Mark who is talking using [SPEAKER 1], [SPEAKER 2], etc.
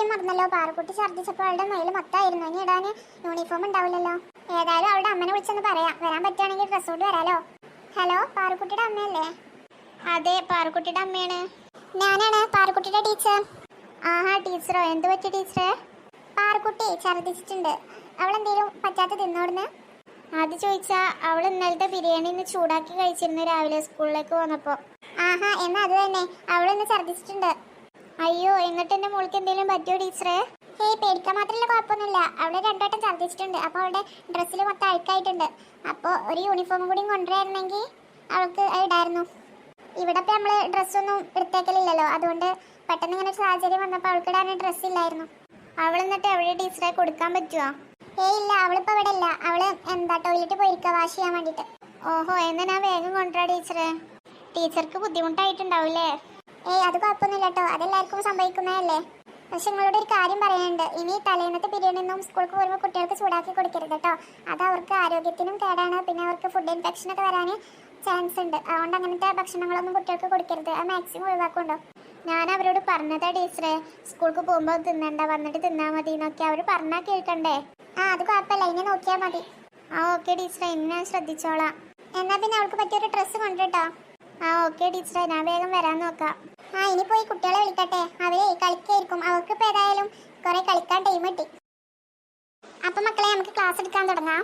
[SPEAKER 1] കാര്യം മറന്നല്ലോ, പാറക്കുട്ടി ഛർദ്ദിച്ചപ്പോൾ അവളുടെ മേല് മൊത്തമായിരുന്നു. ഇനി ഇടാൻ യൂണിഫോം ഉണ്ടാവില്ലല്ലോ. ഏതായാലും അവളുടെ അമ്മനെ വിളിച്ചൊന്ന് പറയാം. വരാൻ പറ്റുകയാണെങ്കിൽ ഡ്രസ് കൊണ്ട് വരാലോ. ഹലോ, പാറക്കുട്ടിയുടെ അമ്മയല്ലേ? അതെ, പാറക്കുട്ടിയുടെ അമ്മയാണ്. ഞാനാണ് പാറക്കുട്ടിയുടെ ടീച്ചർ. ആഹാ ടീച്ചറോ, എന്ത് പറ്റി ടീച്ചറെ? പാറക്കുട്ടി ഛർദ്ദിച്ചിട്ടുണ്ട്. അവളെന്തേലും പറ്റാത്ത തിന്നോടുന്ന്? അത് ചോദിച്ചാ അവൾ ഇന്നലത്തെ ബിരിയാണി ഇന്ന് ചൂടാക്കി കഴിച്ചിരുന്നു രാവിലെ സ്കൂളിലേക്ക് വന്നപ്പോൾ. ആഹാ, എന്നാ അത് തന്നെ, അവളിന്ന് ഛർദ്ദിച്ചിട്ടുണ്ട്. അയ്യോ, എന്നിട്ട് എൻ്റെ മോൾക്ക് എന്തെങ്കിലും പറ്റുമോ ടീച്ചറെ? ഹേയ്, പേടിക്കാൻ മാത്രമല്ല, കുഴപ്പമൊന്നുമില്ല. അവൾ രണ്ടോട്ടം ഛർദ്ദിച്ചിട്ടുണ്ട്. അപ്പോൾ അവളുടെ ഡ്രസ്സിൽ മൊത്തം അഴുക്കായിട്ടുണ്ട്. അപ്പോൾ ഒരു യൂണിഫോം കൂടി കൊണ്ടുവരായിരുന്നെങ്കിൽ അവൾക്ക് ഇടായിരുന്നു. ഇവിടെ ഇപ്പം നമ്മൾ ഡ്രസ്സൊന്നും എടുത്തേക്കലില്ലല്ലോ, അതുകൊണ്ട് പെട്ടെന്ന് ഇങ്ങനെ സാഹചര്യം വന്നപ്പോൾ അവൾക്ക് ഇടാൻ ഡ്രസ്സ് ഇല്ലായിരുന്നു. അവൾ എന്നിട്ട് എവിടെ ടീച്ചറെ കൊടുക്കാൻ പറ്റുമോ? ഏയ് ഇല്ല, അവളിപ്പോൾ ഇവിടെ ഇല്ല. അവൾ ടോയ്ലറ്റിൽ പോയിരിക്കുക വാഷ് ചെയ്യാൻ വേണ്ടിയിട്ട്. ഓഹോ, എന്നാൽ ഞാൻ വേഗം കൊണ്ടുവരാം ടീച്ചറെ. ടീച്ചർക്ക് ബുദ്ധിമുട്ടായിട്ടുണ്ടാവില്ലേ? ഏയ് അത് കുഴപ്പമൊന്നുമില്ല കേട്ടോ, അതെല്ലാവർക്കും സംഭവിക്കുന്നതല്ലേ. പക്ഷെ നിങ്ങളോട് ഒരു കാര്യം പറയാനുണ്ട്. ഇനി തലേന്നത്തെ ബിരിയാണിയൊന്നും സ്കൂൾക്ക് വരുമ്പോൾ കുട്ടികൾക്ക് ചൂടാക്കി കൊടുക്കരുത് കേട്ടോ. അത് അവർക്ക് ആരോഗ്യത്തിനും കേടാണ്. പിന്നെ അവർക്ക് ഫുഡ് ഇൻഫെക്ഷനൊക്കെ വരാൻ ചാൻസ് ഉണ്ട്. അതുകൊണ്ട് അങ്ങനത്തെ ഭക്ഷണങ്ങളൊന്നും കുട്ടികൾക്ക് കൊടുക്കരുത്. അത് മാക്സിമം ഒഴിവാക്കുണ്ടോ. ഞാൻ അവരോട് പറഞ്ഞതാ ടീച്ചറെ, സ്കൂൾക്ക് പോകുമ്പോൾ തിന്നണ്ട, വന്നിട്ട് തിന്നാൽ മതി എന്നൊക്കെ അവർ പറഞ്ഞാൽ കേൾക്കണ്ടേ. അത് കുഴപ്പമില്ല, ഇനി നോക്കിയാൽ മതി. ഓക്കെ ടീച്ചറെ, ഇനി ഞാൻ ശ്രദ്ധിച്ചോളാം. എന്നാൽ പിന്നെ അവൾക്ക് പറ്റിയൊരു ഡ്രസ്സ് കൊണ്ടുട്ടോ. ഓക്കെ ടീച്ചറെ, ഞാൻ വേഗം വരാൻ നോക്കാം. ഇനി പോയി കുട്ടികളെ വിളിക്കട്ടെ. അവരെ കളിക്കായിരിക്കും. അവർക്ക് ഇപ്പോൾ ഏതായാലും കുറെ കളിക്കാൻ ടൈം കിട്ടി. അപ്പം മക്കളെ, നമുക്ക് ക്ലാസ് എടുക്കാൻ തുടങ്ങാം.